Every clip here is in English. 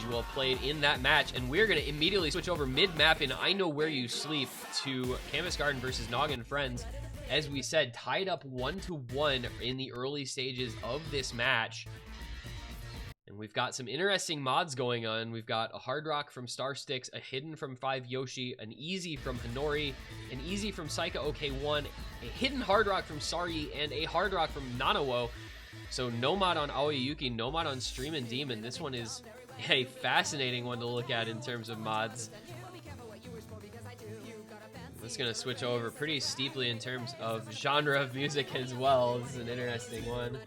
usual played in that match, and we're going to immediately switch over mid-map in I Know Where You Sleep to Canvas Garden versus Noggin Friends. As we said, tied up 1-1 in the early stages of this match. And we've got some interesting mods going on. We've got a Hard Rock from Star Sticks, a Hidden from 5 Yoshi, an Easy from Hinori, an Easy from Saika OK1, a Hidden Hard Rock from Sari, and a Hard Rock from Nanawo. So no mod on Aoyuki, no mod on Stream and Demon. This one is a fascinating one to look at in terms of mods. It's going to switch over pretty steeply in terms of genre of music as well. This is an interesting one.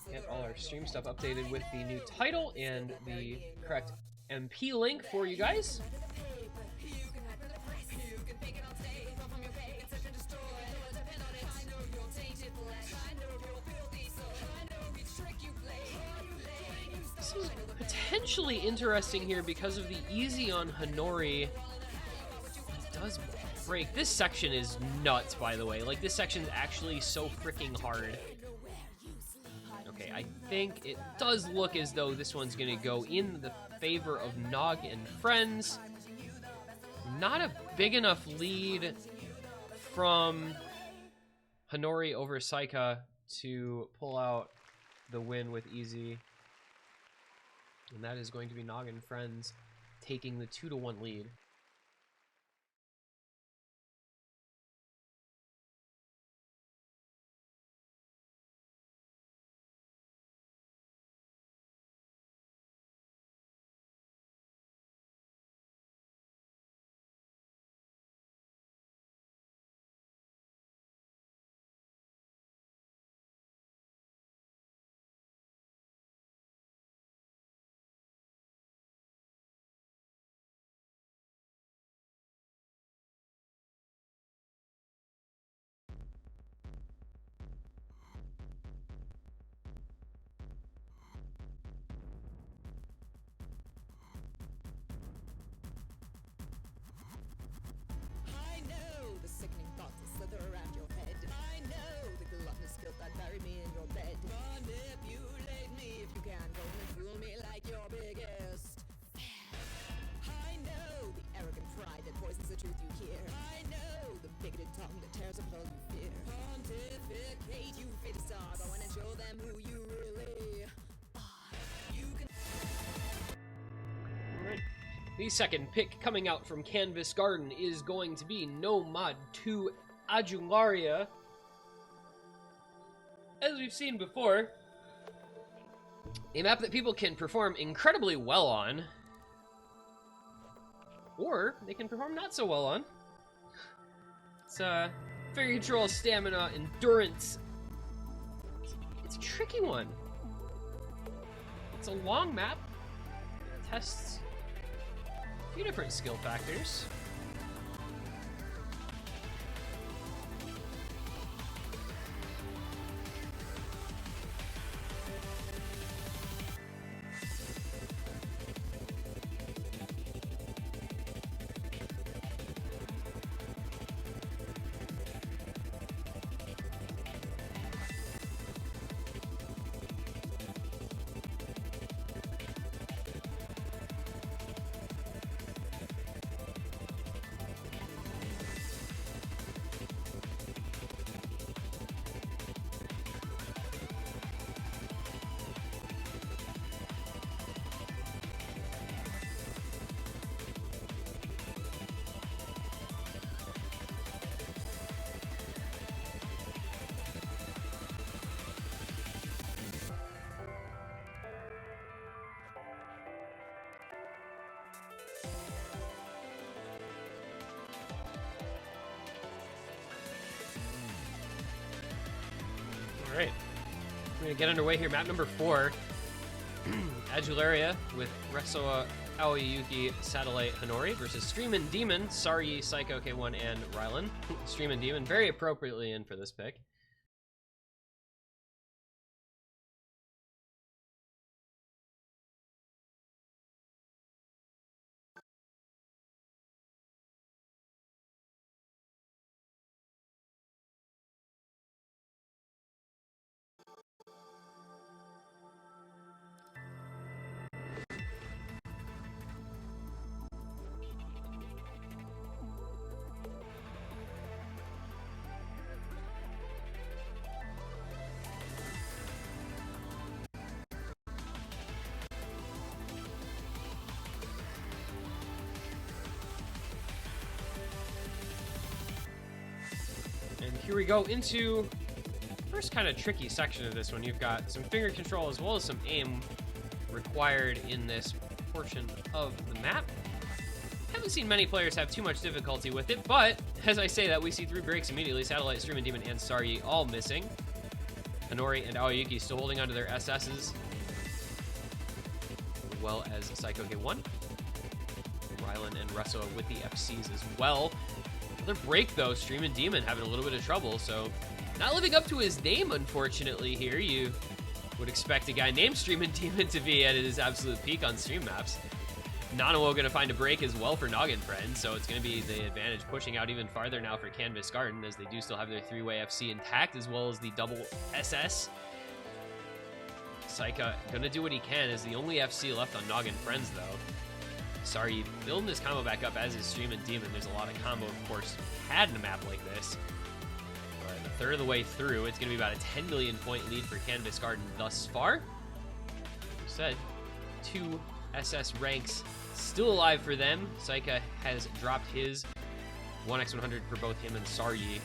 Get all our stream stuff updated with the new title and the correct MP link for you guys. This is potentially interesting here because of the easy on Hinori. It does break. This section is nuts, by the way. Like, this section is actually so freaking hard. Okay, I think it does look as though this one's going to go in the favor of Nog and Friends. Not a big enough lead from Hinori over Saika to pull out the win with easy. And that is going to be Nog and Friends taking the 2-1 lead. The second pick coming out from Canvas Garden is going to be No Mod 2 Ajungaria. As we've seen before, a map that people can perform incredibly well on, or they can perform not so well on. It's figure control, stamina, endurance. It's a tricky one. It's a long map. It tests a few different skill factors. Alright, we're going to get underway here. Map number 4, Adularia with Resoa Aoyuki, Satellite, Honori versus Streamin' Demon, Saryi, Psycho, K1, and Rylan. Streamin' Demon very appropriately in for this pick. And here we go into the first kind of tricky section of this one. You've got some finger control as well as some aim required in this portion of the map. Haven't seen many players have too much difficulty with it, but as I say that, we see 3 breaks immediately. Satellite, Streamin' Demon, and Saryi all missing. Honori and Aoyuki still holding onto their SSs, as well as Psycho K1. Rylan and Russo with the FCs as well. Another break, though. Streamin' Demon having a little bit of trouble, so not living up to his name, unfortunately, here. You would expect a guy named Streamin' Demon to be at his absolute peak on stream maps. Nanawo going to find a break as well for Noggin Friends, so it's going to be the advantage pushing out even farther now for Canvas Garden, as they do still have their 3-way FC intact, as well as the double SS. Saika going to do what he can as the only FC left on Noggin Friends, though. Sorry, building this combo back up as is Streamin' Demon. There's a lot of combo, of course, had in a map like this. But a third of the way through, it's going to be about a 10 million point lead for Canvas Garden thus far. Like I said, 2 SS ranks still alive for them. Saika has dropped his 1x100 for both him and Saryi.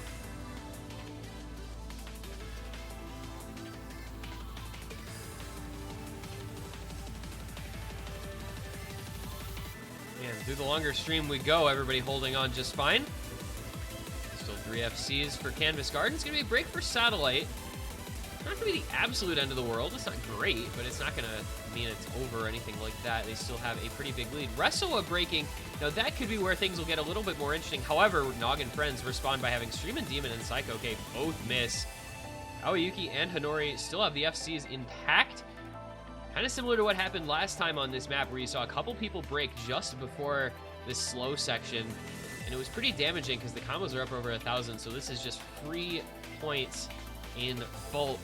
And through the longer stream we go, everybody holding on just fine. Still 3 FCs for Canvas Garden. It's going to be a break for Satellite. Not going to be the absolute end of the world. It's not great, but it's not going to mean it's over or anything like that. They still have a pretty big lead. Resoa breaking. Now, that could be where things will get a little bit more interesting. However, Noggin Friends respond by having Streamin' Demon and Psycho K both miss. Aoyuki and Honori still have the FCs intact. Kind of similar to what happened last time on this map, where you saw a couple people break just before this slow section. And it was pretty damaging because the combos are up over 1,000, so this is just free points in bulk.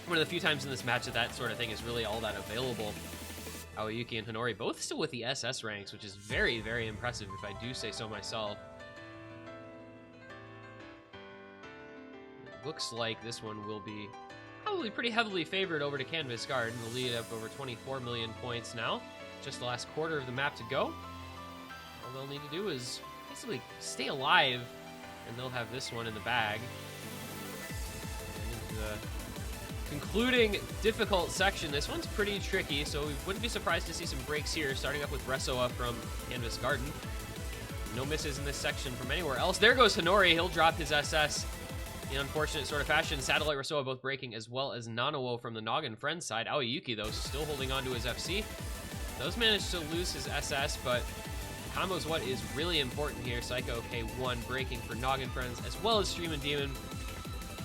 One of the few times in this match that sort of thing is really all that available. Aoyuki and Honori both still with the SS ranks, which is very, very impressive if I do say so myself. It looks like this one will be probably pretty heavily favored over to Canvas Garden. The lead up over 24 million points now. Just the last quarter of the map to go. All they'll need to do is basically stay alive, and they'll have this one in the bag. And the concluding difficult section. This one's pretty tricky, so we wouldn't be surprised to see some breaks here, starting up with Resoa from Canvas Garden. No misses in this section from anywhere else. There goes Honori. He'll drop his SS in unfortunate sort of fashion. Satellite, Resoa both breaking, as well as Nanawo from the Noggin Friends side. Aoyuki, though, still holding on to his FC. Does manage to lose his SS, but combo's what is really important here. Psycho K1 breaking for Noggin Friends, as well as Streamin' Demon.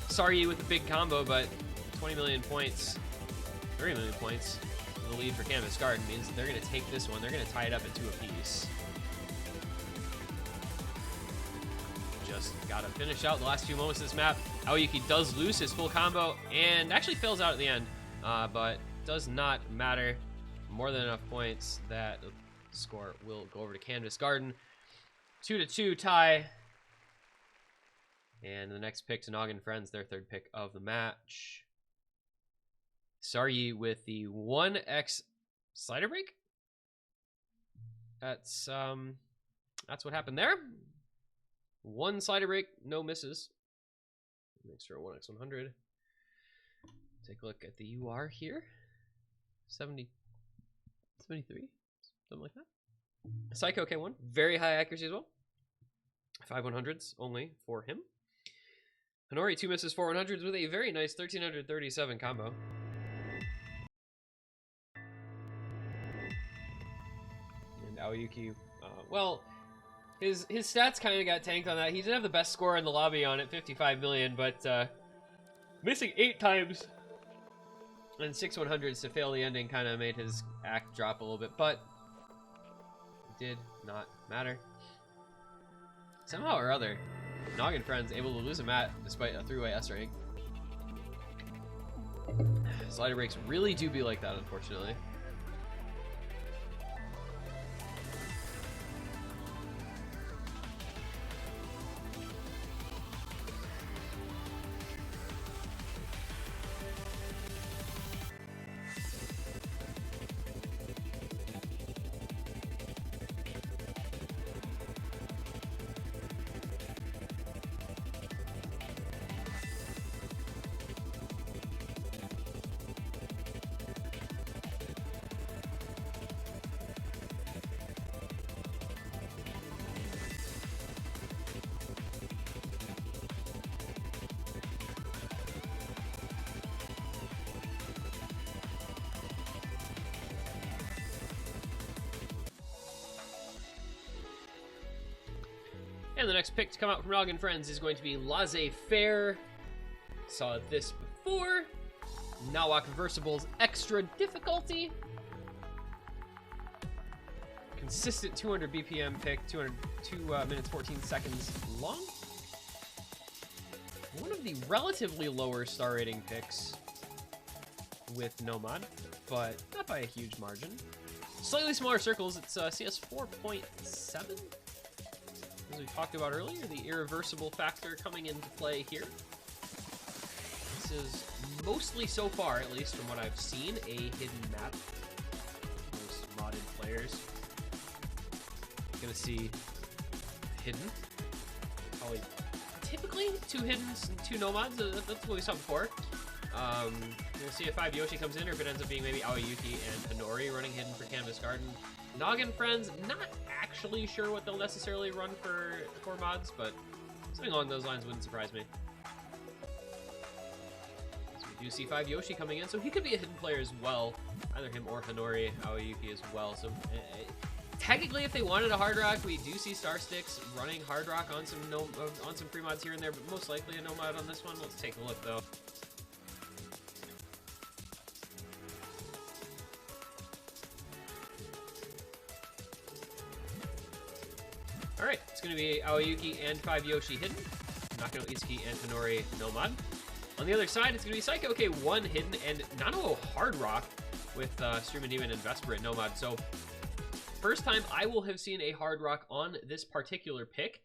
Saryi with a big combo, but 20 million points, 30 million points. The lead for Canvas Garden means that they're going to take this one. They're going to tie it up at 2 apiece. Just got to finish out the last few moments of this map. Aoyuki does lose his full combo and actually fails out at the end, but does not matter. More than enough points that the score will go over to Canvas Garden. 2-2 tie. And the next pick to Noggin Friends, their third pick of the match. Saryi with the 1x slider break. That's what happened there. 1 slider break, no misses. Makes for a 1x100. Take a look at the UR here. 73, something like that. Psycho K1, very high accuracy as well. 5 100s only for him. Honori, 2 misses, 4 100s with a very nice 1337 combo. Aoyuki, well, his stats kind of got tanked on that. He did have the best score in the lobby on it, 55 million, but missing 8 times and 6 100s to fail the ending kind of made his act drop a little bit, but it did not matter. Somehow or other, Noggin Friends able to lose a mat despite a 3-way S rank. Slider breaks really do be like that, unfortunately. And the next pick to come out from Noggin Friends is going to be Laissez-Faire. Saw this before. Nawak Versible's extra difficulty. Consistent 200 BPM pick, 2 minutes 14 seconds long. One of the relatively lower star rating picks with no mod, but not by a huge margin. Slightly smaller circles, it's CS 4.7. As we talked about earlier, the irreversible factor coming into play here. This is mostly, so far, at least from what I've seen, a hidden map. Most modded players gonna see hidden. Probably typically 2 hiddens and 2 nomads. That's what we saw before. We'll see if 5 Yoshi comes in, or if it ends up being maybe Aoyuki and Hinori running hidden for Canvas Garden. Noggin Friends, not actually sure what they'll necessarily run for core mods, but something along those lines wouldn't surprise me. So we do see 5 Yoshi coming in, so he could be a hidden player as well. Either him or Hinori, Aoyuki as well. So technically, if they wanted a hard rock, we do see Star Sticks running hard rock on some pre-mods here and there, but most likely a no mod on this one. Let's take a look though. Alright, it's going to be Aoyuki and 5 Yoshi hidden. Nakano Itsuki and Hinori no mod. On the other side, it's going to be Psycho K 1 hidden and Nanao hard rock with Stream and Demon and Vesper at no mod. So, first time I will have seen a hard rock on this particular pick.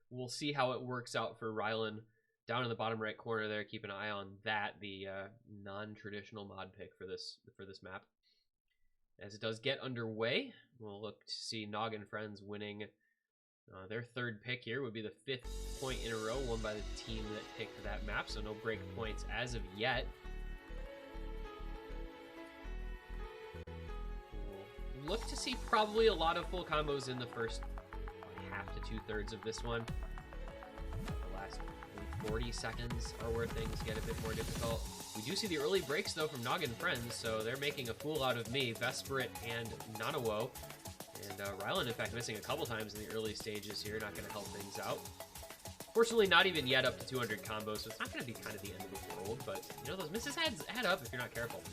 We'll see how it works out for Rylan down in the bottom right corner there. Keep an eye on that, the non-traditional mod pick for this map. As it does get underway, we'll look to see Noggin Friends winning. Their 3rd pick here would be the 5th point in a row won by the team that picked that map, so no break points as of yet. We'll look to see probably a lot of full combos in the first half to 2/3 of this one. The last 40 seconds are where things get a bit more difficult. We do see the early breaks though from Noggin Friends, so they're making a fool out of me, Vesperit and Nanao. And Rylan, in fact, missing a couple times in the early stages here, not going to help things out. Fortunately, not even yet up to 200 combos, so it's not going to be kind of the end of the world, but, you know, those misses add up if you're not careful.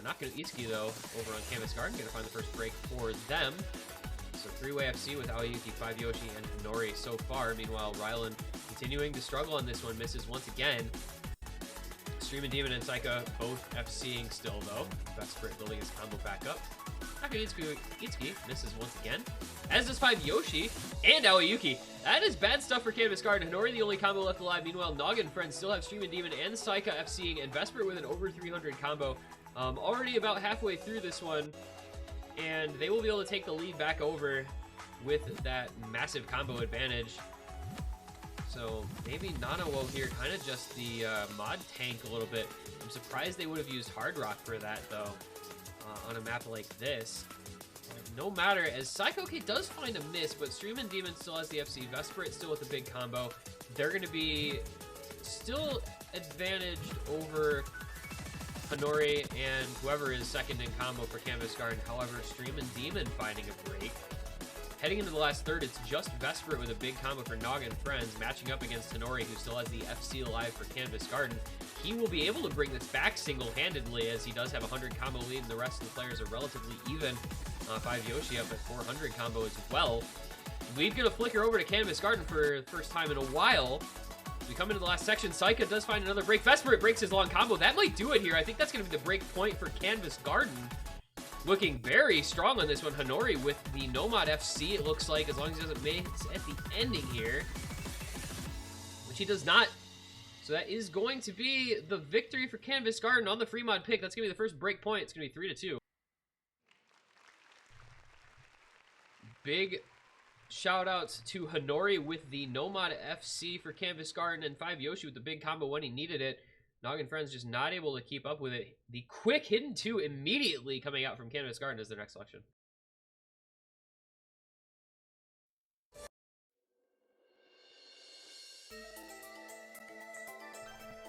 Nakano Itsuki, though, over on Canvas Garden, going to find the first break for them. So 3-way FC with Aoyuki, 5 Yoshi, and Hinori so far. Meanwhile, Rylan continuing to struggle on this one, misses once again. Stream and Demon and Psycho both FCing still, though. Vesperit building his combo back up. Nakano Itsuki misses once again, as does 5 Yoshi and Aoyuki. That is bad stuff for Canvas Garden. Hinori the only combo left alive. Meanwhile, Noggin Friends still have Stream and Demon and Psycho FCing, and Vesper with an over 300 combo. Already about halfway through this one, and they will be able to take the lead back over with that massive combo advantage. So maybe Nanao here kind of just the mod tank a little bit. I'm surprised they would have used Hard Rock for that, though. On a map like this. No matter, as Psycho K does find a miss, but Stream and Demon still has the FC. Vesperit still with the big combo. They're going to be still advantaged over Hinori and whoever is second in combo for Canvas Garden. However, Stream and Demon finding a break. Heading into the last third, it's just Vesperate with a big combo for Nog and Friends, matching up against Tenori, who still has the FC alive for Canvas Garden. He will be able to bring this back single-handedly, as he does have a 100 combo lead, and the rest of the players are relatively even. 5 Yoshi up at 400 combo as well. Lead gonna flicker over to Canvas Garden for the first time in a while. We come into the last section. Saika does find another break. Vesperate breaks his long combo. That might do it here. I think that's gonna be the break point for Canvas Garden. Looking very strong on this one. Hanori with the Nomad FC, it looks like, as long as he doesn't miss at the ending here. Which he does not. So that is going to be the victory for Canvas Garden on the free mod pick. That's going to be the first break point. It's going to be 3-2. Big shout outs to Hanori with the Nomad FC for Canvas Garden, and 5 Yoshi with the big combo when he needed it. Nog and Friends just not able to keep up with it. The quick hidden 2 immediately coming out from Canvas Garden as their next selection.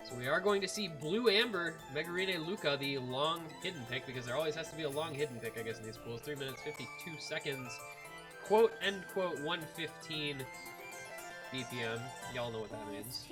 So we are going to see Blue Amber, Megarine Luca, the long hidden pick, because there always has to be a long hidden pick, I guess, in these pools. 3 minutes, 52 seconds. Quote, end quote, 115 BPM. Y'all know what that means.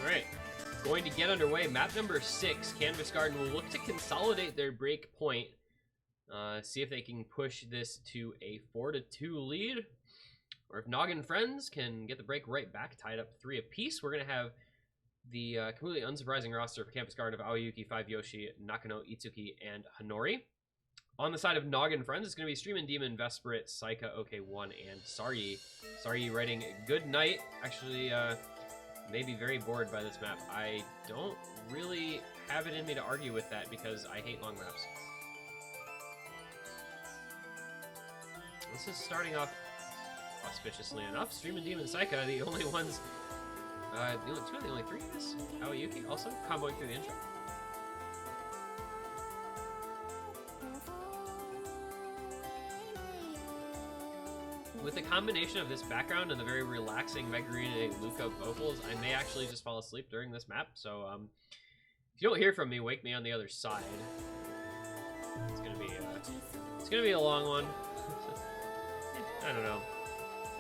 Alright, going to get underway. Map number 6, Canvas Garden will look to consolidate their break point. See if they can push this to a 4-2 lead. Or if Nog and Friends can get the break right back, tied up 3 apiece. We're going to have the completely unsurprising roster for Campus Garden of Aoyuki, 5 Yoshi, Nakano, Itsuki, and Hanori. On the side of Nog and Friends, it's going to be Streamin' Demon, Vesperate, Saika, OK1, and Saryi. Saryi writing good night. Actually, may be very bored by this map. I don't really have it in me to argue with that because I hate long maps. This is starting off auspiciously enough. Streamin' Demon and Saika, the only ones, the only 3 of this. Aoyuki also comboing through the intro. With the combination of this background and the very relaxing Megarine Luca vocals, I may actually just fall asleep during this map. So, if you don't hear from me, wake me on the other side. It's gonna be a long one. I don't know.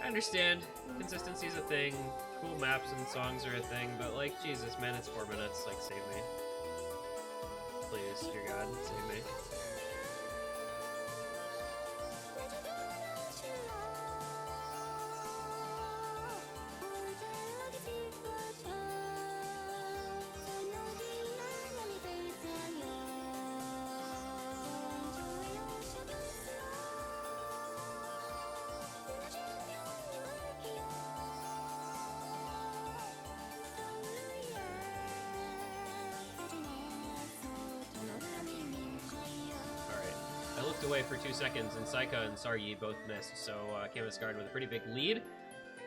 I understand consistency is a thing, cool maps and songs are a thing, but like, Jesus, man, it's 4 minutes. Like, save me, please, dear God, save me. I looked away for 2 seconds, and Saika and Saryi both missed, so Canvas Garden with a pretty big lead.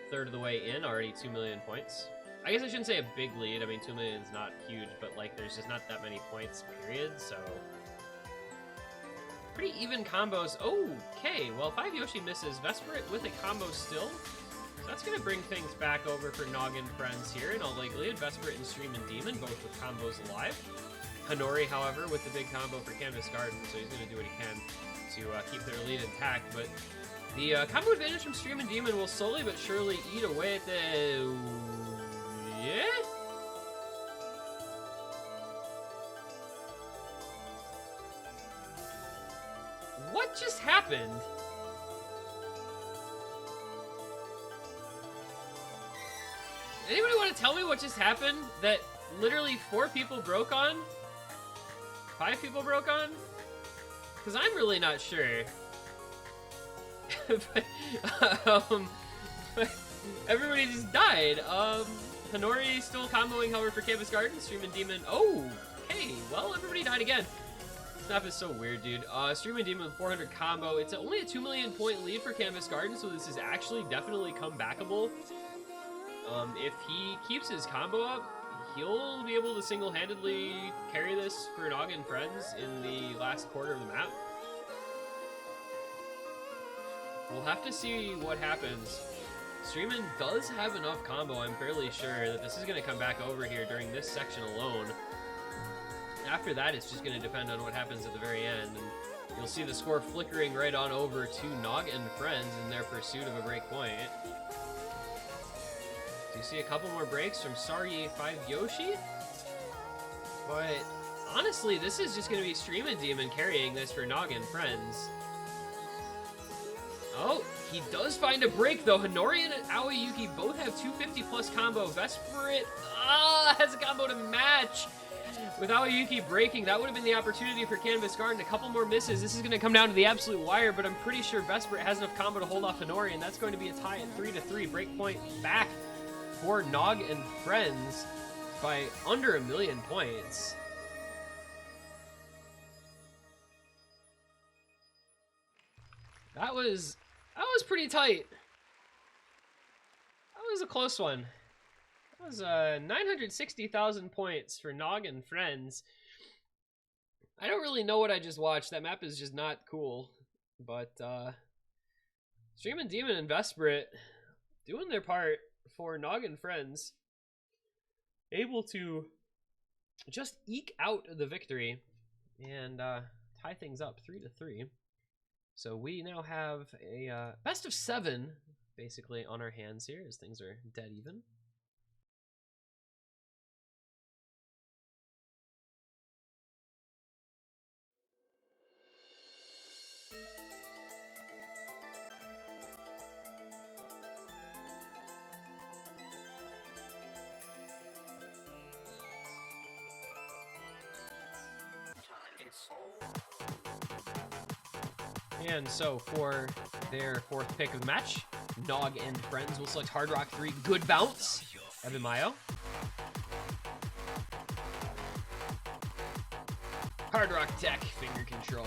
Third of the way in, already 2 million points. I guess I shouldn't say a big lead. I mean, 2 million is not huge, but like, there's just not that many points, period, so pretty even combos. Okay, well, 5 Yoshi misses. Vesperate with a combo still. So that's going to bring things back over for Noggin Friends here in all likelihood. Vesperate and Stream and Demon, both with combos alive. Hanori, however, with the big combo for Canvas Garden, so he's going to do what he can to keep their lead intact. But the combo advantage from Stream and Demon will slowly but surely eat away at the... Yeah? What just happened? Anybody want to tell me what just happened? That literally 4 people broke on? 5 people broke on? Because I'm really not sure. but everybody just died. Hanori still comboing, however, for Canvas Garden. Stream and Demon. Oh, okay. Well, everybody died again. Snap is so weird, dude. Stream and Demon with 400 combo. It's only a 2 million point lead for Canvas Garden, so this is actually definitely comebackable. If he keeps his combo up, he'll be able to single-handedly carry this for Noggin Friends in the last quarter of the map. We'll have to see what happens. Streamin' does have enough combo, I'm fairly sure, that this is going to come back over here during this section alone. After that, it's just going to depend on what happens at the very end, and you'll see the score flickering right on over to Noggin Friends in their pursuit of a break point. Do you see a couple more breaks from Sorry 5 Yoshi? But honestly, this is just going to be Stream and Demon carrying this for Noggin Friends. Oh, he does find a break though. Hanori and Aoyuki both have 250 plus combo. Vesperate has a combo to match. With Aoyuki breaking, that would have been the opportunity for Canvas Garden. A couple more misses. This is going to come down to the absolute wire, but I'm pretty sure Vesperate has enough combo to hold off Hanori, and that's going to be a tie at 3-3. Breakpoint back for Nog and Friends by under 1 million points. That was pretty tight. That was a close one. That was 960,000 points for Nog and Friends. I don't really know what I just watched. That map is just not cool. But Stream and Demon and Vesperate doing their part for Nog and Friends. Able to just eke out the victory and tie things up 3-3. So we now have a best of 7 basically on our hands here as things are dead even. And so for their 4th pick of the match, Nog and Friends will select Hard Rock 3, Good Bounce, Evan Mayo. Hard Rock Tech, Finger Control.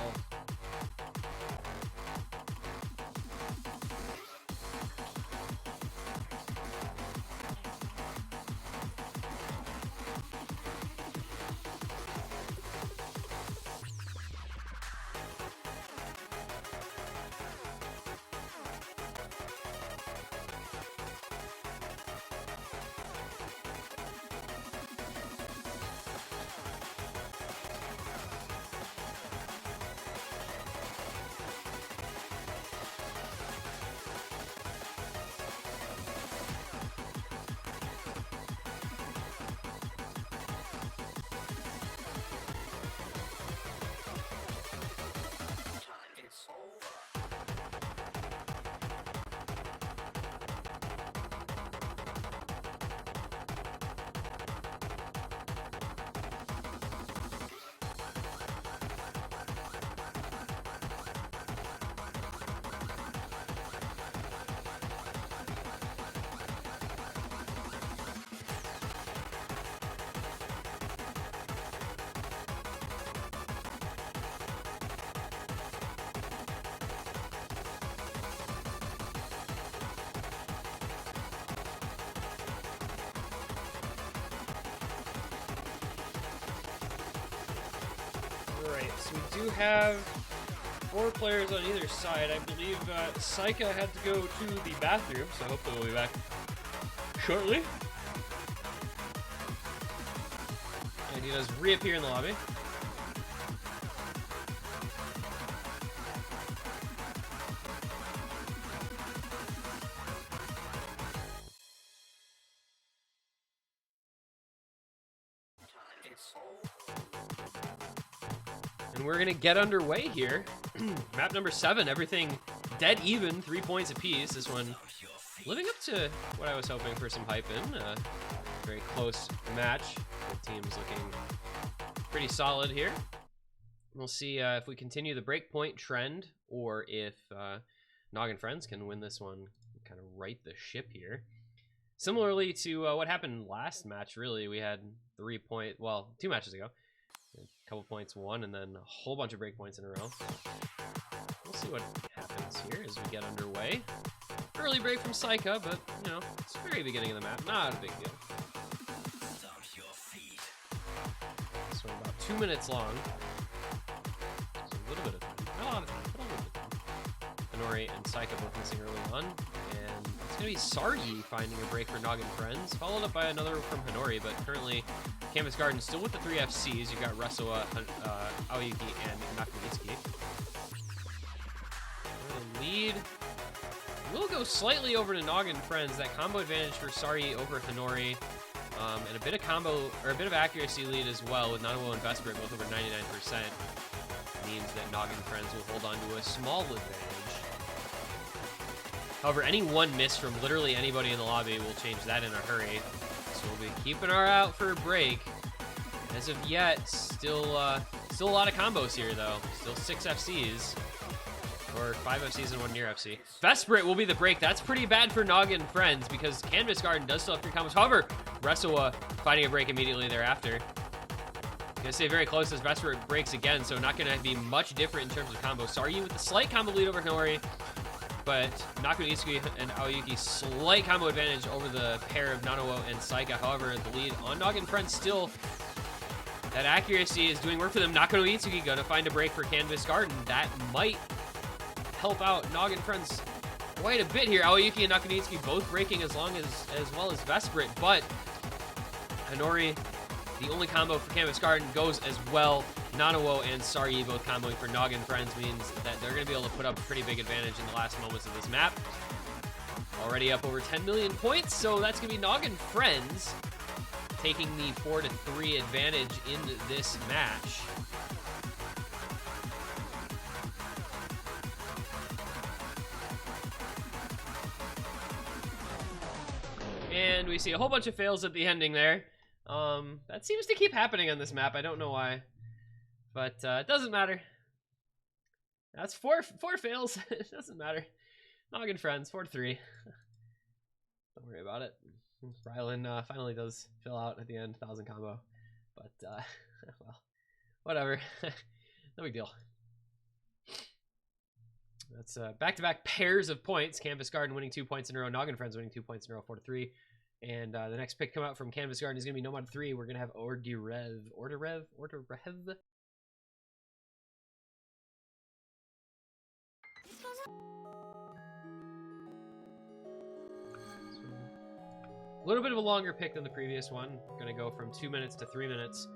Alright, so we do have 4 players on either side. I believe Saika had to go to the bathroom, so hopefully we'll be back shortly. And he does reappear in the lobby. And we're gonna get underway here. Map number 7, everything dead even, 3 points apiece. This one living up to what I was hoping for some hype in. Very close match. Both teams looking pretty solid here. We'll see if we continue the breakpoint trend or if Noggin Friends can win this one, kind of right the ship here. Similarly to what happened last match, really, we had 2 matches ago. A couple points won, and then a whole bunch of breakpoints in a row. We'll see what happens here as we get underway. Early break from Saika, but, you know, it's the very beginning of the map. Not a big deal. So about 2 minutes long. So a little bit of time. Not a lot of time, but a little bit of time. Hanori and Saika both missing early on. And it's going to be Sargi finding a break for Noggin Friends, followed up by another from Hanori, but currently Canvas Garden still with the 3 FCs. You've got Resoa, Aoyuki, and Magnitsky. Lead will go slightly over to Noggin Friends. That combo advantage for Sari over Hanori, and a bit of combo or a bit of accuracy lead as well with Nanawo and Vesper both over 99%. Means that Noggin Friends will hold on to a small advantage. However, any one miss from literally anybody in the lobby will change that in a hurry. So we'll be keeping our eye out for a break. As of yet, still a lot of combos here though. Still 6 FCs. Or 5 FCs and 1 near FC. Vesprit will be the break. That's pretty bad for Noggin Friends because Canvas Garden does still have 3 combos. However, Resoa finding a break immediately thereafter. Gonna stay very close as Vesprit breaks again, so not gonna be much different in terms of combos. Sargi with the slight combo lead over Hanori, but Nakuitsuki and Aoyuki slight combo advantage over the pair of Nanawo and Saika. However, the lead on Noggin Friends still. That accuracy is doing work for them. Nakuitsuki gonna find a break for Canvas Garden. That might help out Noggin Friends quite a bit here. Aoyuki and Nakanitsuki both breaking as well as Vesprit, but Hanori, the only combo for Canvas Garden, goes as well. Nanawo and Sargi both comboing for Noggin Friends means that they're going to be able to put up a pretty big advantage in the last moments of this map. Already up over 10 million points, so that's going to be Noggin Friends taking the 4-3 advantage in this match. And we see a whole bunch of fails at the ending there. That seems to keep happening on this map. I don't know why. But it doesn't matter. That's four fails. It doesn't matter. Noggin Friends, 4-3. Don't worry about it. Rylan finally does fill out at the end, 1,000 combo. But, well, whatever. No big deal. That's back-to-back pairs of points. Canvas Garden winning 2 points in a row. Noggin Friends winning 2 points in a row, 4-3. And the next pick come out from Canvas Garden is going to be Nomad 3. We're going to have Ordirev. A little bit of a longer pick than the previous one. Going to go from 2 minutes to 3 minutes.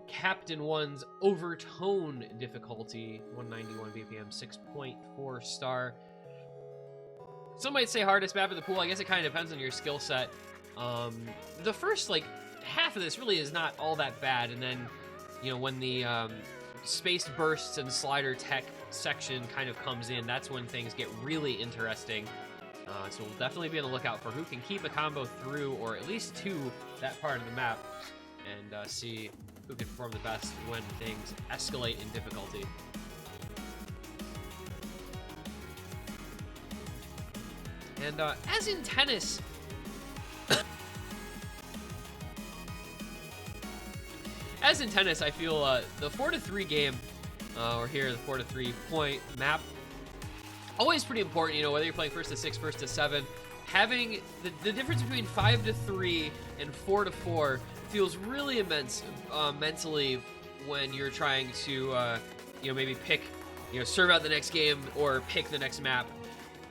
Captain 1's overtone difficulty, 191 BPM, 6.4 star. Some might say hardest map of the pool. I guess it kind of depends on your skill set. The first half of this really is not all that bad, and then, you know, when the spaced bursts and slider tech section kind of comes in, that's when things get really interesting. So we'll definitely be on the lookout for who can keep a combo through, or at least to that part of the map, and see who can perform the best when things escalate in difficulty. And as in tennis, I feel the 4-3 game, or here the 4-3 point map, always pretty important. You know, whether you're playing first to 6, first to 7, having the difference between 5-3 and 4-4 feels really immense mentally when you're trying to, you know, maybe pick serve out the next game or pick the next map,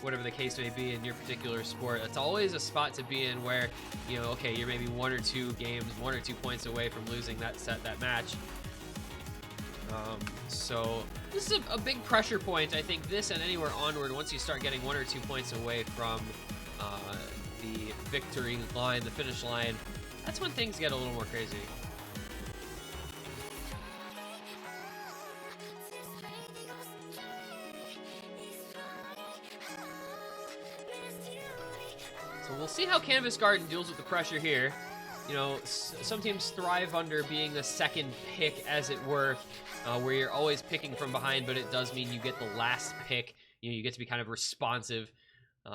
whatever the case may be in your particular sport. It's always a spot to be in where, okay, you're maybe 1 or 2 games, 1 or 2 points away from losing that match. So this is a big pressure point. I think this and anywhere onward, once you start getting 1 or 2 points away from the victory line, the finish line, that's when things get a little more crazy. So we'll see how Canvas Garden deals with the pressure here. Some teams thrive under being the second pick, as it were, where you're always picking from behind, but it does mean you get the last pick. You get to be kind of responsive.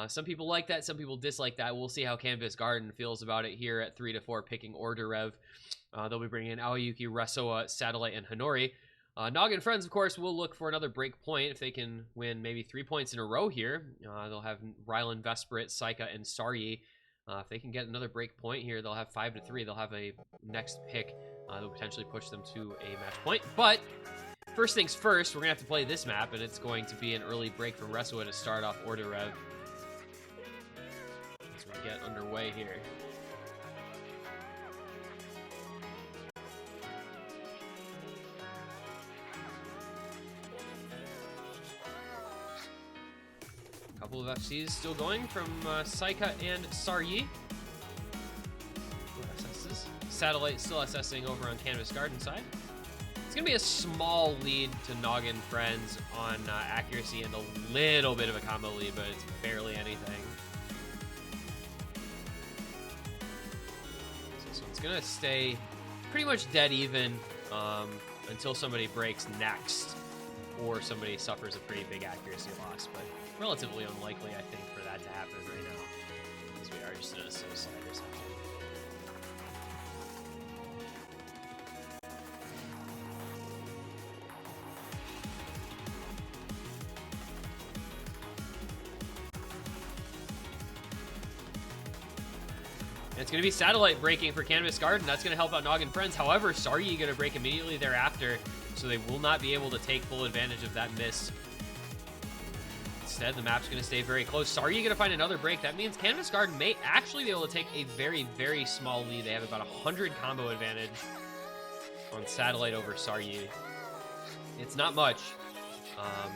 Some people like that, some people dislike that. We'll see how Canvas Garden feels about it here at 3 to 4 picking Orderev. They'll be bringing in Aoyuki, Resoa, Satellite, and Honori. Noggin Friends, of course, will look for another break point if they can win maybe 3 points in a row here. They'll have Rylan, Vesprit, Saika, and Saryi. If they can get another break point here, they'll have 5 to 3. They'll have a next pick that'll potentially push them to a match point. But first things first, we're going to have to play this map, and it's going to be an early break from Resoa to start off Orderev. As we get underway here. Couple of FCs still going from Saika and Saryi. Satellite still assessing over on Canvas Garden side. It's going to be a small lead to Noggin Friends on accuracy and a little bit of a combo lead, but it's barely anything. So it's going to stay pretty much dead even until somebody breaks next or somebody suffers a pretty big accuracy loss, but relatively unlikely, I think, for that to happen right now, because we are just in a slow slider section. And it's going to be Satellite breaking for Canvas Garden. That's going to help out Noggin Friends. However, Saryi going to break immediately thereafter, so they will not be able to take full advantage of that miss. Instead, the map's going to stay very close. Saryi going to find another break. That means Canvas Garden may actually be able to take a very, very small lead. They have about 100 combo advantage on Satellite over Saryi. It's not much,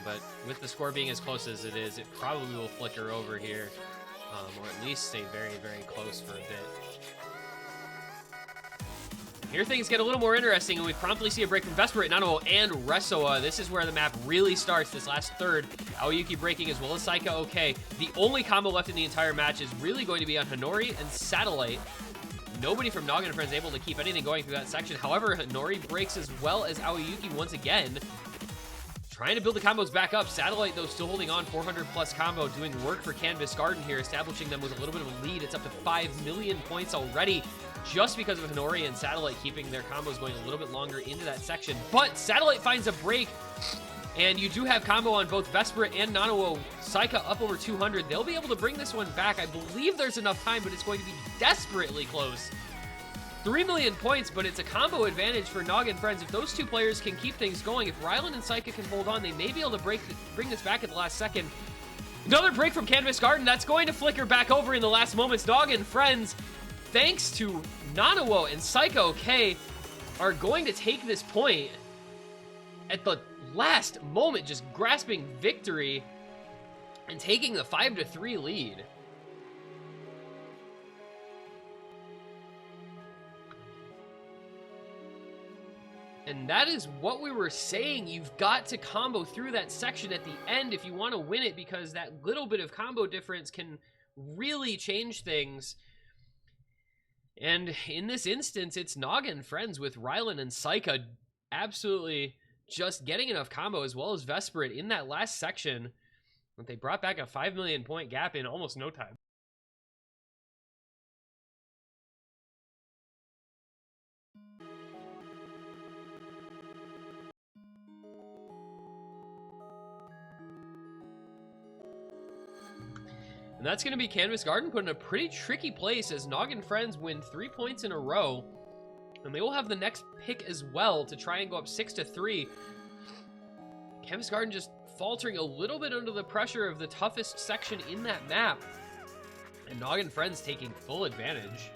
but with the score being as close as it is, it probably will flicker over here, or at least stay very, very close for a bit. Here things get a little more interesting, and we promptly see a break from Vesprit, Nanomo, and Resoa. This is where the map really starts, this last third. Aoyuki breaking as well as Saika okay. The only combo left in the entire match is really going to be on Honori and Satellite. Nobody from Noggin Friends able to keep anything going through that section. However, Honori breaks as well as Aoyuki once again. Trying to build the combos back up. Satellite, though, still holding on. 400 plus combo, doing work for Canvas Garden here, establishing them with a little bit of a lead. It's up to 5 million points already, just because of Honori and Satellite keeping their combos going a little bit longer into that section. But Satellite finds a break, and you do have combo on both Vesprit and Nanowo. Saika up over 200. They'll be able to bring this one back. I believe there's enough time, but it's going to be desperately close. 3 million points, but it's a combo advantage for Noggin Friends. If those two players can keep things going, if Rylan and Saika can hold on, they may be able to bring this back at the last second. Another break from Canvas Garden. That's going to flicker back over in the last moments. Noggin Friends, thanks to Nanowo and Saika okay, are going to take this point at the last moment, just grasping victory and taking the 5-3 lead. And that is what we were saying. You've got to combo through that section at the end if you want to win it, because that little bit of combo difference can really change things. And in this instance, it's Noggin Friends with Rylan and Saika absolutely just getting enough combo, as well as Vesprit in that last section, that they brought back a 5 million point gap in almost no time. And that's going to be Canvas Garden put in a pretty tricky place as Noggin Friends win 3 points in a row. And they will have the next pick as well to try and go up 6-3. Canvas Garden just faltering a little bit under the pressure of the toughest section in that map. And Noggin Friends taking full advantage.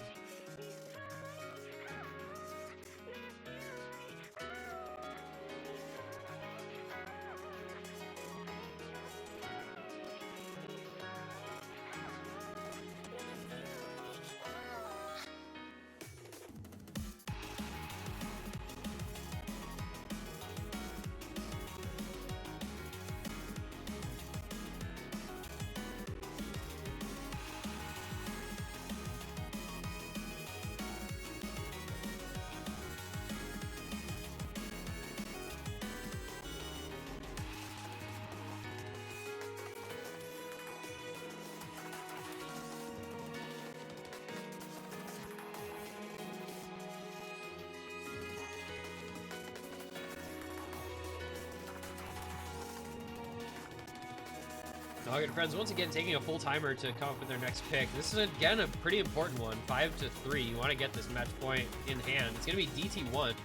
Noggin Friends once again taking a full timer to come up with their next pick. This is again a pretty important one, 5-3. You want to get this match point in hand. It's going to be DT1.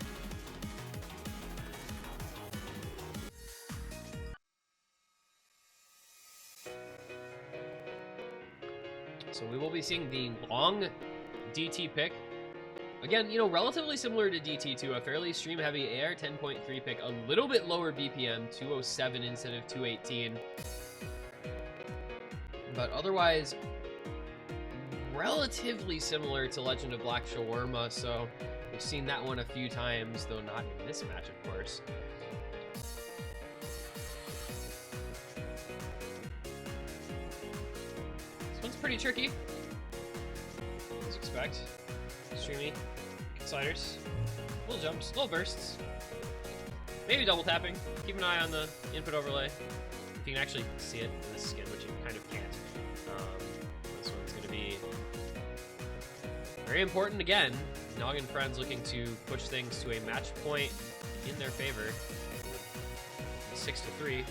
So we will be seeing the long DT pick. Again, you know, relatively similar to DT2, a fairly stream-heavy AR 10.3 pick, a little bit lower BPM, 207 instead of 218. But otherwise, relatively similar to Legend of Black Shawarma, so we've seen that one a few times, though not in this match, of course. This one's pretty tricky, as you expect. Streamy, sliders, little jumps, little bursts, maybe double tapping. Keep an eye on the input overlay. If you can actually see it in the skin, which you kind of can't. This one's going to be very important again. Noggin Friends looking to push things to a match point in their favor. 6-3. And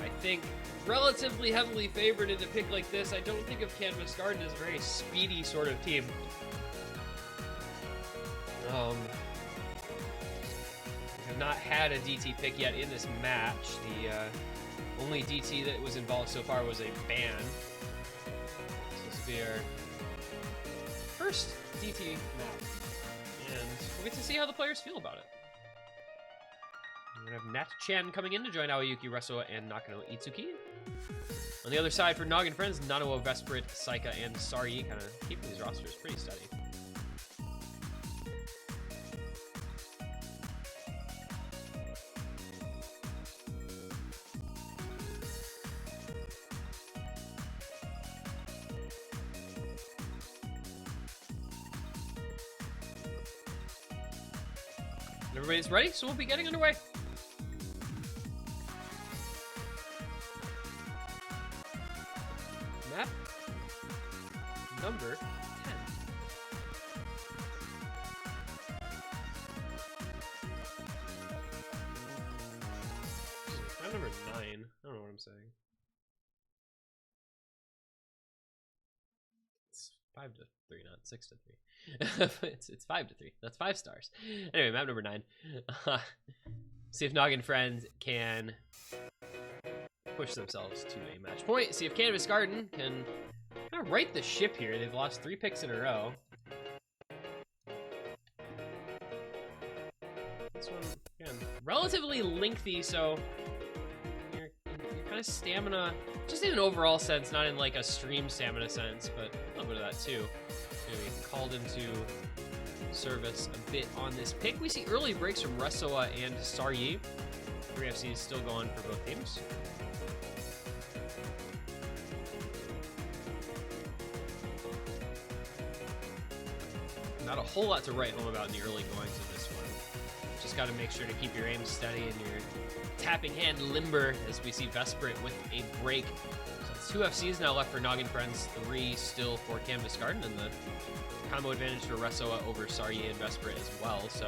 I think relatively heavily favored in a pick like this. I don't think of Canvas Garden as a very speedy sort of team. We have not had a DT pick yet in this match. The only DT that was involved so far was a ban. So this will be our first DT map, and we'll get to see how the players feel about it. We're gonna have Nat Chan coming in to join Aoyuki, Resoa, and Nakano Itsuki. On the other side for Noggin Friends, Nanawa, Vesprit, Saika, and Sari kind of keep these rosters pretty steady. Everybody's ready, so we'll be getting underway. Map number 10. Map number 9. I don't know what I'm saying. It's 5-3, not 6-3. it's 5-3. That's 5 stars. Anyway, map number 9. See if Noggin Friends can push themselves to a match point. See if Canvas Garden can kind of right the ship here. They've lost 3 picks in a row. This one, again, relatively lengthy, so you're kind of stamina, just in an overall sense, not in like a stream stamina sense, but a little bit of that too. Gonna be called into service a bit on this pick. We see early breaks from Resoa and Sari. 3FCs still going for both teams. Not a whole lot to write home about in the early goings of this one. Just got to make sure to keep your aim steady and your tapping hand limber, as we see Vesprit with a break. So it's 2 FCs now left for Noggin Friends, 3 still for Canvas Garden, and the combo advantage for Resoa over Sari and Vesprit as well. So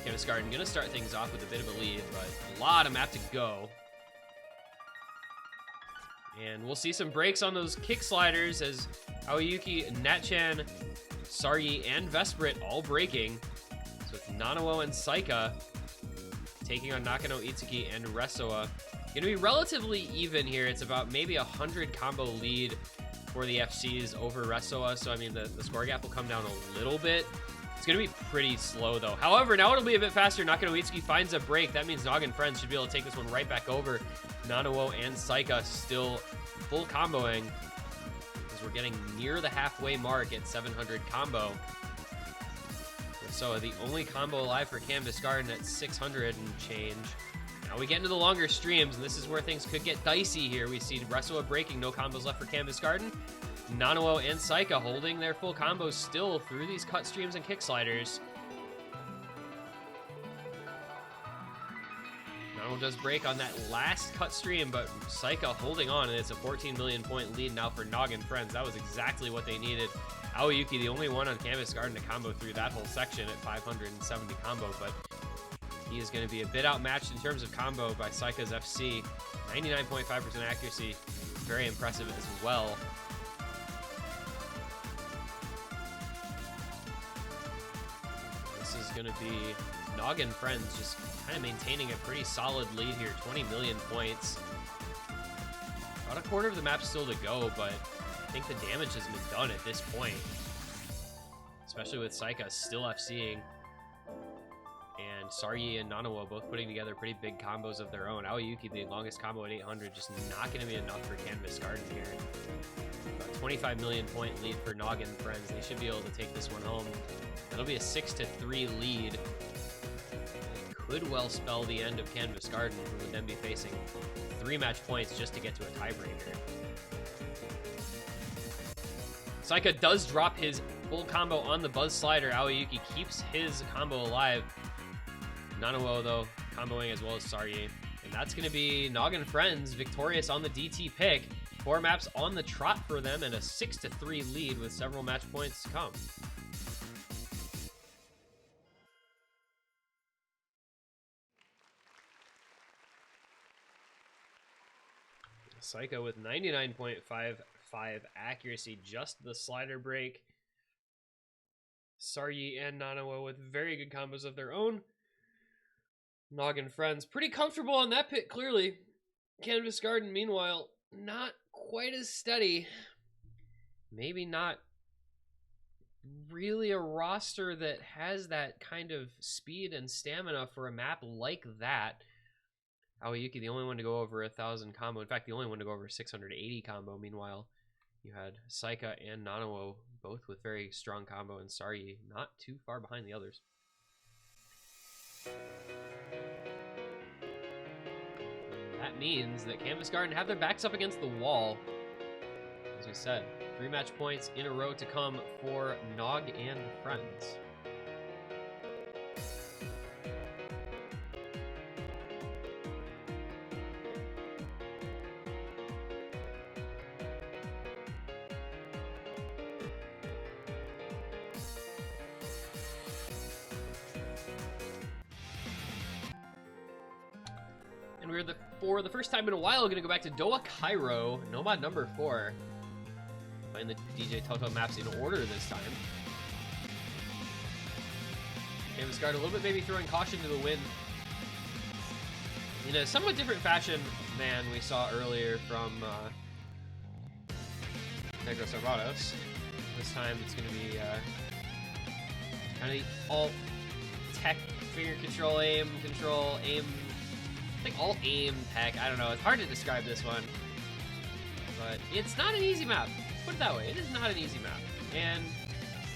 Canvas Garden going to start things off with a bit of a lead, but a lot of map to go. And we'll see some breaks on those kick sliders as Aoyuki, Natchan, Sari, and Vesprit all breaking. So it's Nanawo and Saika taking on Nakano, Itsuki, and Resoa. Gonna be relatively even here. It's about maybe 100 combo lead for the FCs over Resoa, so I mean the score gap will come down a little bit. It's gonna be pretty slow though. However, now it'll be a bit faster. Nakano Itsuki finds a break. That means Nog and Friends should be able to take this one right back over. Nanawo and Saika still full comboing, because we're getting near the halfway mark at 700 combo. So the only combo alive for Canvas Garden at 600 and change. Now we get into the longer streams, and this is where things could get dicey here. We see Resoa breaking, no combos left for Canvas Garden. Nanawo and Saika holding their full combos still through these cut streams and kick sliders. Nanawo does break on that last cut stream, but Saika holding on, and it's a 14 million point lead now for Nog and Friends. That was exactly what they needed. Aoyuki, the only one on Canvas Garden to combo through that whole section at 570 combo, but he is going to be a bit outmatched in terms of combo by Saika's FC. 99.5% accuracy, very impressive as well. This is going to be Nog and Friends just kind of maintaining a pretty solid lead here, 20 million points. About a quarter of the map still to go, but I think the damage has been done at this point. Especially with Saika still FCing. And Saryi and Nanawo both putting together pretty big combos of their own. Aoyuki, the longest combo at 800, just not going to be enough for Canvas Garden here. About 25 million point lead for Nog and Friends. They should be able to take this one home. That'll be a 6-3 lead. It could well spell the end of Canvas Garden, who would then be facing 3 match points just to get to a tiebreaker. Saika does drop his full combo on the Buzz Slider. Aoyuki keeps his combo alive. Nanawo, though, comboing as well as Saryi. And that's going to be Nog and Friends victorious on the DT pick. 4 maps on the trot for them and a 6-3 lead with several match points to come. Saika with 99.55 accuracy, just the slider break. Saryi and Nanawo with very good combos of their own. Nog and Friends pretty comfortable on that pit, clearly. Canvas Garden, meanwhile, not quite as steady. Maybe not really a roster that has that kind of speed and stamina for a map like that. Aoyuki, the only one to go over 1,000 combo. In fact, the only one to go over 680 combo. Meanwhile, you had Saika and Nanawo, both with very strong combo, and Saryi not too far behind the others. That means that Canvas Garden have their backs up against the wall. As we said, 3 match points in a row to come for Nog and Friends. And we're for the first time in a while going to go back to Doha Cairo, Nomad number 4. Find the DJ Toto maps in order this time. Canvas Guard a little bit maybe throwing caution to the wind. In a somewhat different fashion than we saw earlier from Negros Arvados. This time it's going to be kind of the alt tech finger control, aim, I think alt aim tech. I don't know. It's hard to describe this one. But it's not an easy map. Put it that way. It is not an easy map. And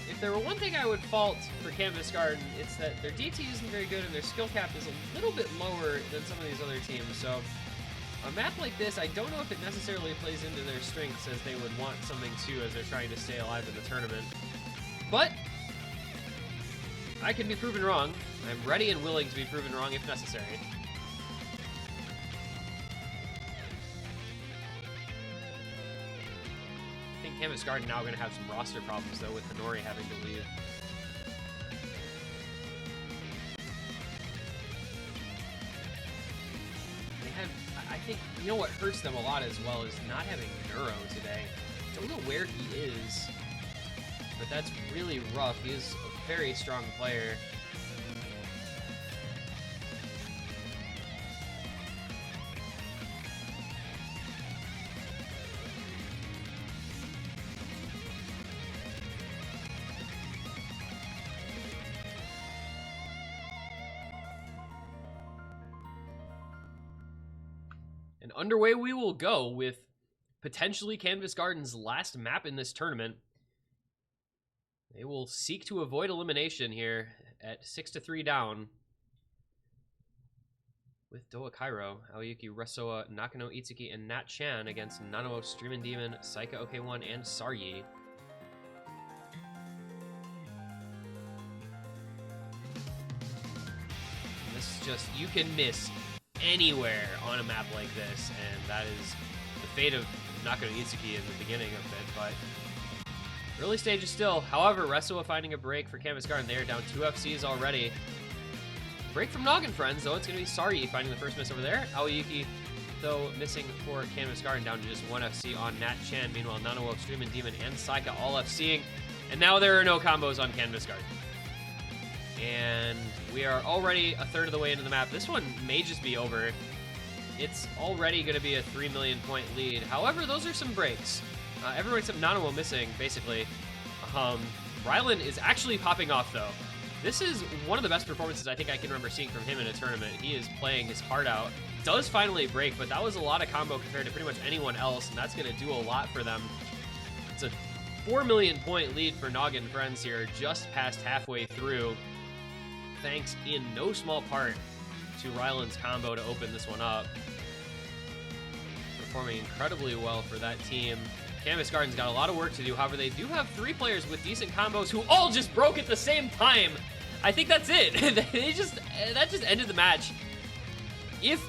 if there were one thing I would fault for Canvas Garden, it's that their DT isn't very good and their skill cap is a little bit lower than some of these other teams. So a map like this, I don't know if it necessarily plays into their strengths as they would want something to as they're trying to stay alive in the tournament. But I can be proven wrong. I'm ready and willing to be proven wrong if necessary. I think Canvas Garden now going to have some roster problems, though, with Hinori having to leave. They have, I think, you know what hurts them a lot as well is not having Neuro today. Don't know where he is, but that's really rough. He is a very strong player. And underway we will go with potentially Canvas Garden's last map in this tournament. They will seek to avoid elimination here at 6-3 down with Doa Cairo, Aoyuki, Resoa, Nakano Itsuki, and Nat Chan against Nanamo, Streamin' Demon, Saika OK1, and Saryi. And this is just, you can miss anywhere on a map like this, and that is the fate of Nakano Itsuki in the beginning of it, but early stages still. However, Resoa finding a break for Canvas Garden. They are down 2 FCs already. Break from Noggin Friends, though. It's going to be Saryi finding the first miss over there. Aoyuki, though, missing for Canvas Garden, down to just 1 FC on Nat Chan. Meanwhile, Nanamo, Streamin' Demon, and Saika all FCing. And now there are no combos on Canvas Garden. And we are already a third of the way into the map. This one may just be over. It's already going to be a 3 million point lead. However, those are some breaks. Everyone except Nanamo missing, basically. Rylan is actually popping off, though. This is one of the best performances I think I can remember seeing from him in a tournament. He is playing his heart out. Does finally break, but that was a lot of combo compared to pretty much anyone else, and that's going to do a lot for them. It's a 4 million point lead for Noggin Friends here, just past halfway through, thanks in no small part to Rylan's combo to open this one up. Performing incredibly well for that team. Canvas Garden's got a lot of work to do. However, they do have 3 players with decent combos who all just broke at the same time. I think that's it. That just ended the match. If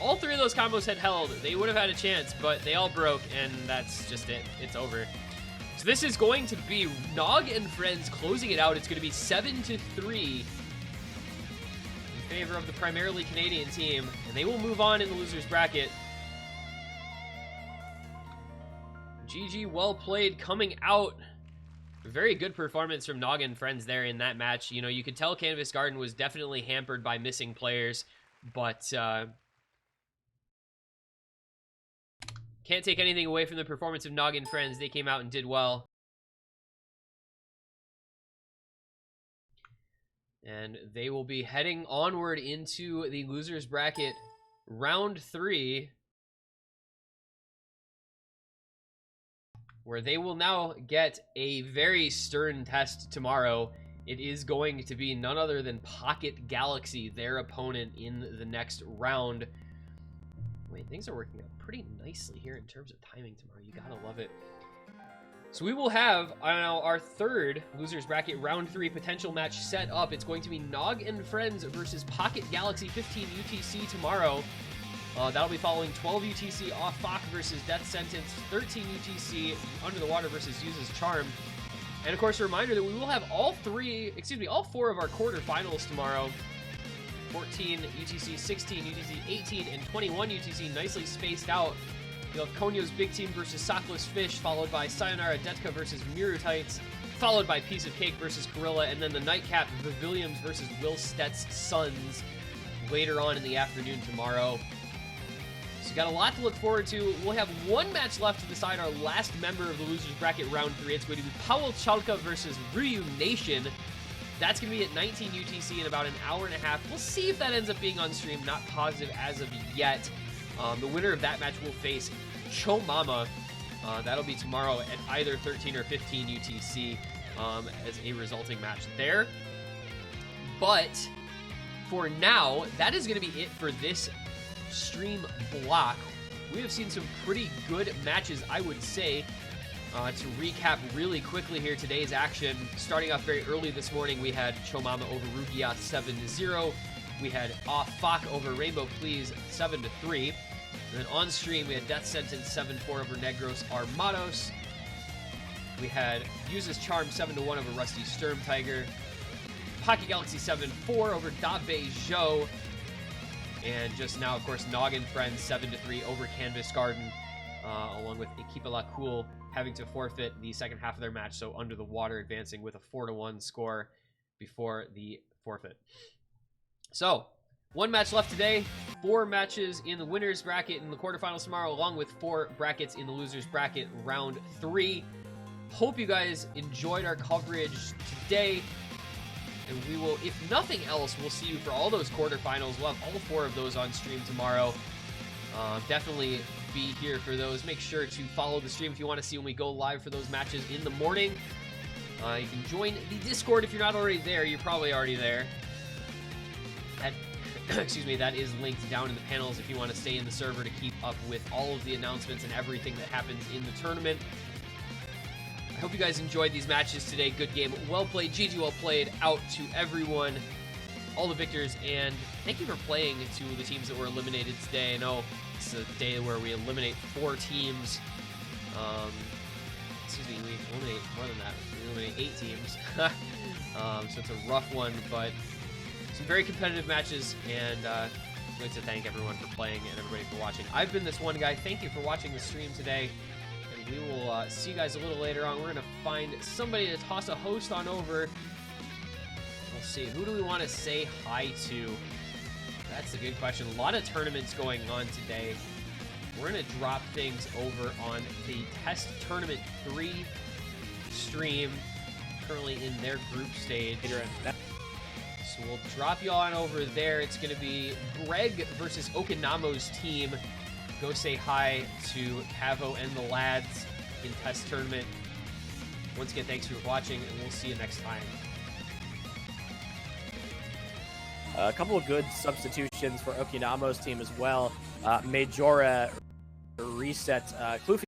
all 3 of those combos had held, they would have had a chance, but they all broke, and that's just it. It's over. So this is going to be Nog and Friends closing it out. It's going to be 7-3 in favor of the primarily Canadian team, and they will move on in the loser's bracket. GG, well played coming out. Very good performance from Noggin Friends there in that match. You know, you could tell Canvas Garden was definitely hampered by missing players, but can't take anything away from the performance of Noggin Friends. They came out and did well. And they will be heading onward into the loser's bracket round 3, where they will now get a very stern test tomorrow. It is going to be none other than Pocket Galaxy, their opponent in the next round. Wait, things are working out pretty nicely here in terms of timing tomorrow. You gotta love it. So we will have our third loser's bracket round 3 potential match set up. It's going to be Nog and Friends versus Pocket Galaxy 15 UTC tomorrow. That'll be following 12 UTC Off Fok versus Death Sentence, 13 UTC Under the Water versus Uses Charm. And of course, a reminder that we will have all 4 of our quarterfinals tomorrow. 14 UTC, 16 UTC, 18, and 21 UTC nicely spaced out. You'll have Konyo's Big Team versus Sockless Fish, followed by Sayonara Detka versus Miru Tights, followed by Piece of Cake versus Gorilla, and then the nightcap, Pavilions versus Will Stett's Sons later on in the afternoon tomorrow. So you got a lot to look forward to. We'll have one match left to decide our last member of the loser's bracket round 3. It's going to be Powell Chalka versus Ryu Nation. That's going to be at 19 UTC in about an hour and a half. We'll see if that ends up being on stream. Not positive as of yet. The winner of that match will face Cho Mama. That'll be tomorrow at either 13 or 15 UTC as a resulting match there. But for now, that is going to be it for this stream block. We have seen some pretty good matches, I would say. To recap really quickly here, today's action, starting off very early this morning, we had Cho Mama over Rugia 7-0. We had Off Fok over Rainbow Please 7-3. And then on stream, we had Death Sentence 7-4 over Negros Armados. We had Uses Charm 7-1 over Rusty Sturm Tiger. Pocket Galaxy 7-4 over Da Bei Zhou. And just now, of course, Noggin Friends 7-3 over Canvas Garden, along with Equipa La Cool having to forfeit the second half of their match, so Under the Water advancing with a 4-1 score before the forfeit. So, one match left today, 4 matches in the winner's bracket in the quarterfinals tomorrow, along with 4 brackets in the loser's bracket round 3. Hope you guys enjoyed our coverage today. And we will, if nothing else, we'll see you for all those quarterfinals. We'll have all 4 of those on stream tomorrow. Definitely be here for those. Make sure to follow the stream if you want to see when we go live for those matches in the morning. You can join the Discord if you're not already there. You're probably already there. That, excuse me, that is linked down in the panels if you want to stay in the server to keep up with all of the announcements and everything that happens in the tournament. I hope you guys enjoyed these matches today. Good game, well played. GG, well played out to everyone, all the victors, and thank you for playing to the teams that were eliminated today. I know it's a day where we eliminate 4 teams. Excuse me, we eliminate more than that. We eliminate 8 teams. So it's a rough one, but some very competitive matches, and I'd like to thank everyone for playing and everybody for watching. I've been this one guy. Thank you for watching the stream today, and we will see you guys a little later on. We're going to find somebody to toss a host on over. We'll see. Who do we want to say hi to? That's a good question. A lot of tournaments going on today. We're going to drop things over on the Test Tournament 3 stream, currently in their group stage. So we'll drop you on over there. It's going to be Greg versus Okinamo's team. Go say hi to Pavo and the lads in Test Tournament. Once again, thanks for watching, and we'll see you next time. A couple of good substitutions for Okinamo's team as well. Majora reset Kloofy